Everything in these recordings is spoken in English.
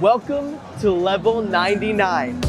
Welcome to level 99.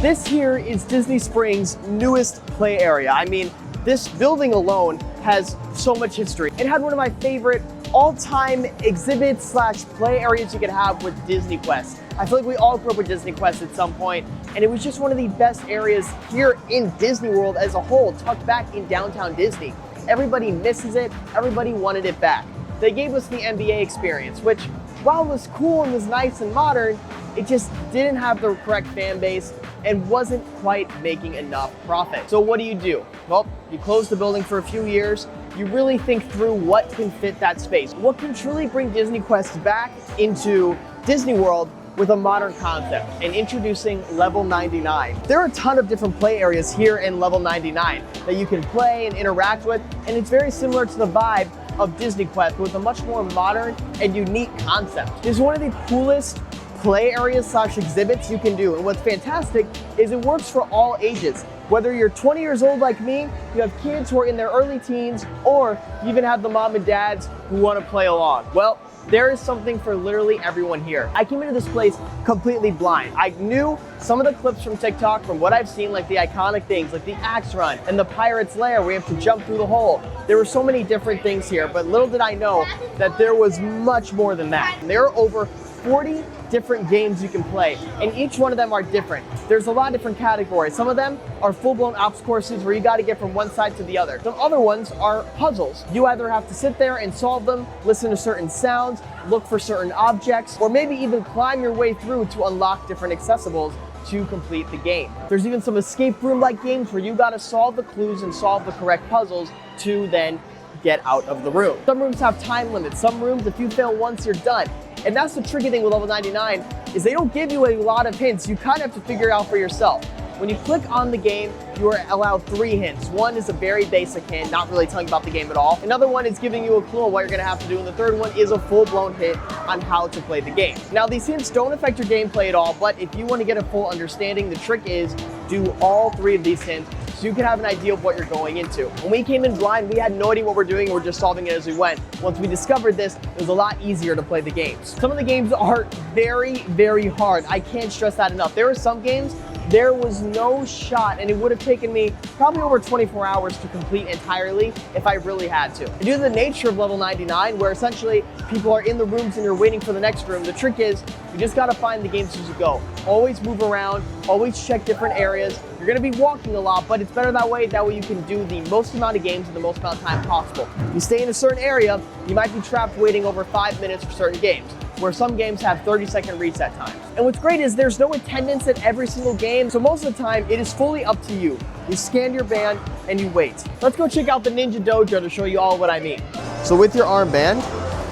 This here is Disney Springs' newest play area. I mean, this building alone has so much history. It had one of my favorite all-time exhibits slash play areas you could have with Disney Quest. I feel like we all grew up with Disney Quest at some point, and it was just one of the best areas here in Disney World as a whole, tucked back in downtown Disney. Everybody misses it, everybody wanted it back. They gave us the NBA experience, which while it was cool and was nice and modern, it just didn't have the correct fan base and wasn't quite making enough profit. So what do? Well, you close the building for a few years, you really think through what can fit that space. What can truly bring Disney Quest back into Disney World with a modern concept, and introducing level 99. There are a ton of different play areas here in level 99 that you can play and interact with, and it's very similar to the vibe of Disney Quest with a much more modern and unique concept. It's one of the coolest play areas slash exhibits you can do, and what's fantastic is it works for all ages. Whether you're 20 years old like me, you have kids who are in their early teens, or you even have the mom and dads who want to play along. Well, there is something for literally everyone here. I came into this place completely blind. I knew some of the clips from TikTok from what I've seen, like the iconic things like the axe run and the pirate's lair where you have to jump through the hole. There were so many different things here, but little did I know that there was much more than that. There are over 40 different games you can play, and each one of them are different. There's a lot of different categories. Some of them are full-blown ops courses where you got to get from one side to the other. Some other ones are puzzles. You either have to sit there and solve them, listen to certain sounds, look for certain objects, or maybe even climb your way through to unlock different accessibles to complete the game. There's even some escape room-like games where you got to solve the clues and solve the correct puzzles to then get out of the room. Some rooms have time limits. Some rooms, if you fail once, you're done. And that's the tricky thing with level 99 is they don't give you a lot of hints. You kind of have to figure it out for yourself. When you click on the game, you are allowed 3 hints. One is a very basic hint, not really telling you about the game at all. Another one is giving you a clue on what you're gonna have to do. And the third one is a full-blown hint on how to play the game. Now, these hints don't affect your gameplay at all, but if you wanna get a full understanding, the trick is do all 3 of these hints so you can have an idea of what you're going into. When we came in blind, we had no idea what we're doing. We're just solving it as we went. Once we discovered this, it was a lot easier to play the games. Some of the games are very, very hard. I can't stress that enough. There are some games there was no shot, and it would have taken me probably over 24 hours to complete entirely if I really had to. Due to the nature of level 99, where essentially people are in the rooms and you're waiting for the next room, the trick is you just gotta find the games as you go. Always move around, always check different areas. You're gonna be walking a lot, but it's better that way. That way you can do the most amount of games in the most amount of time possible. If you stay in a certain area, you might be trapped waiting over 5 minutes for certain games, where some games have 30-second reset times. And what's great is there's no attendance at every single game, so most of the time it is fully up to you. You scan your band and you wait. Let's go check out the Ninja Dojo to show you all what I mean. So with your armband,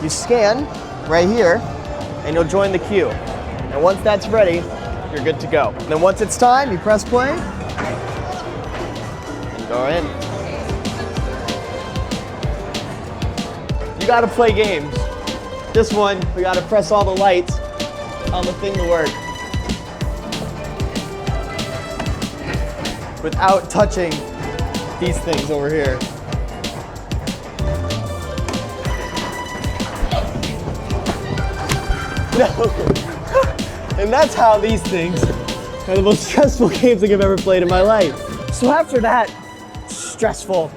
you scan right here and you'll join the queue. And once that's ready, you're good to go. And then once it's time, you press play and go in. You gotta play games. This one, we gotta press all the lights on the thing to work without touching these things over here. No. And that's how these things are the most stressful games I've ever played in my life. So after that stressful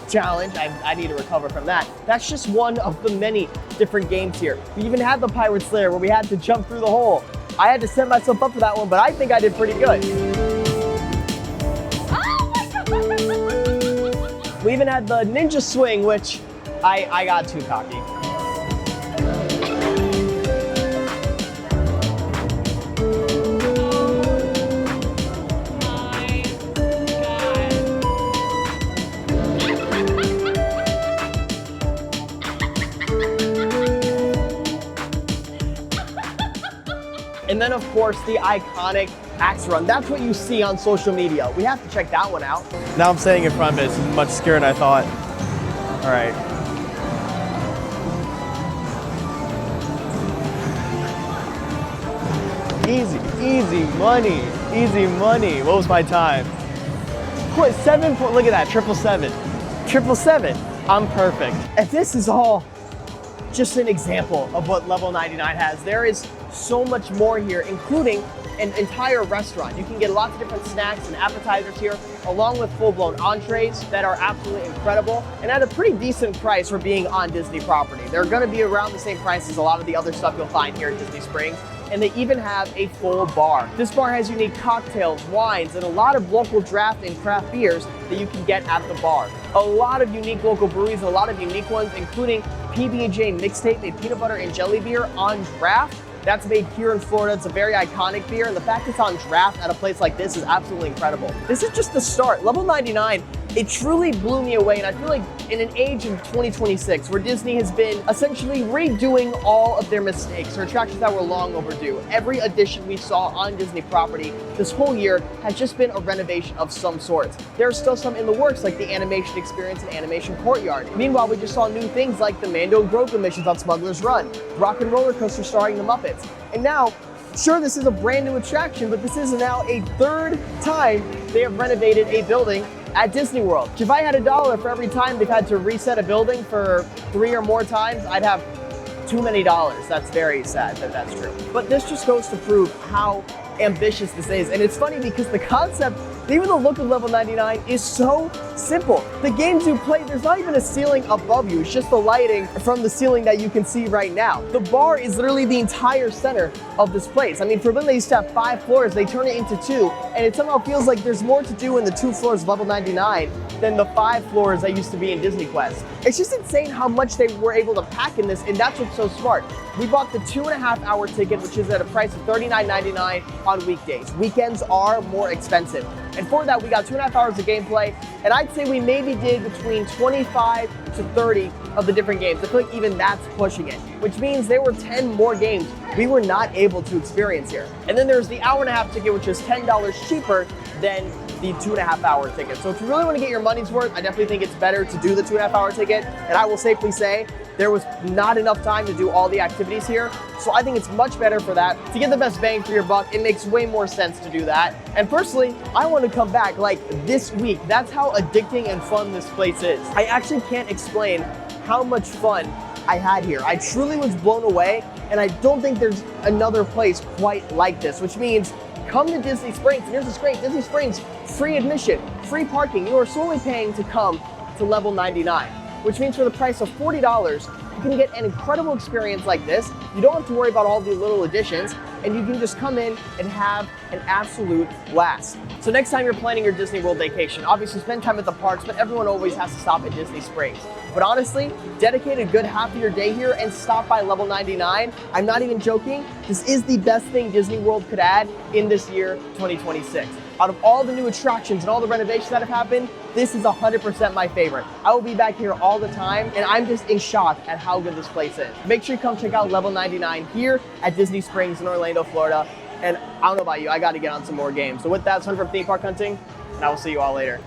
challenge, I need to recover from that. That's just one of the many different games here. We even had the pirate's lair where we had to jump through the hole. I had to set myself up for that one, but I think I did pretty good. Oh my God. We even had the ninja swing, which I got too cocky. And then of course the iconic axe run. That's what you see on social media. We have to check that one out. Now I'm standing in front of it. It's much scarier than I thought. All right. Easy, easy money, easy money. What was my time? Look at that, 777. 777. I'm perfect. And this is all just an example of what Level 99 has. There is so much more here, including an entire restaurant. You can get lots of different snacks and appetizers here, along with full-blown entrees that are absolutely incredible and at a pretty decent price for being on Disney property. They're gonna be around the same price as a lot of the other stuff you'll find here at Disney Springs, and they even have a full bar. This bar has unique cocktails, wines, and a lot of local draft and craft beers that you can get at the bar. A lot of unique local breweries, a lot of unique ones, including PB&J Mixtape, a peanut butter and jelly beer on draft. That's made here in Florida. It's a very iconic beer, and the fact it's on draft at a place like this is absolutely incredible. This is just the start. Level 99, it truly blew me away, and I feel like in an age of 2026 where Disney has been essentially redoing all of their mistakes or attractions that were long overdue, every addition we saw on Disney property this whole year has just been a renovation of some sort. There are still some in the works, like the animation experience and animation courtyard. Meanwhile, we just saw new things like the Mando and Grogu missions on Smuggler's Run, Rock and Roller Coaster starring the Muppets. And now, sure, this is a brand new attraction, but this is now a third time they have renovated a building at Disney World. If I had $1 for every time they've had to reset a building for 3 or more times, I'd have too many dollars. That's very sad that that's true. But this just goes to prove how ambitious this is. And it's funny because the concept, even the look of Level 99 is so simple. The games you play, there's not even a ceiling above you. It's just the lighting from the ceiling that you can see right now. The bar is literally the entire center of this place. I mean, for when they used to have 5 floors, they turn it into 2, and it somehow feels like there's more to do in the 2 floors of Level 99 than the 5 floors that used to be in Disney Quest. It's just insane how much they were able to pack in this, and that's what's so smart. We bought the 2.5-hour ticket, which is at a price of $39.99 on weekdays. Weekends are more expensive. And for that, we got 2.5 hours of gameplay, and I'd say we maybe did between 25 to 30 of the different games. I feel like even that's pushing it, which means there were 10 more games we were not able to experience here. And then there's the hour-and-a-half ticket, which is $10 cheaper than the 2.5-hour ticket. So if you really want to get your money's worth, I definitely think it's better to do the 2.5-hour ticket. And I will safely say there was not enough time to do all the activities here. So I think it's much better for that. To get the best bang for your buck, it makes way more sense to do that. And personally, I want to come back like this week. That's how addicting and fun this place is. I actually can't explain how much fun I had here. I truly was blown away, and I don't think there's another place quite like this, which means come to Disney Springs. And here's what's great, Disney Springs, free admission, free parking. You are solely paying to come to Level 99, which means for the price of $40, you can get an incredible experience like this. You don't have to worry about all the little additions, and you can just come in and have an absolute blast. So next time you're planning your Disney World vacation, obviously spend time at the parks, but everyone always has to stop at Disney Springs. But honestly, dedicate a good half of your day here and stop by Level 99. I'm not even joking. This is the best thing Disney World could add in this year, 2026. Out of all the new attractions and all the renovations that have happened, this is 100% my favorite. I will be back here all the time, and I'm just in shock at how good this place is. Make sure you come check out Level 99 here at Disney Springs in Orlando, Florida. And I don't know about you, I gotta get on some more games. So with that, it's Hunter from Theme Park Hunting, and I will see you all later.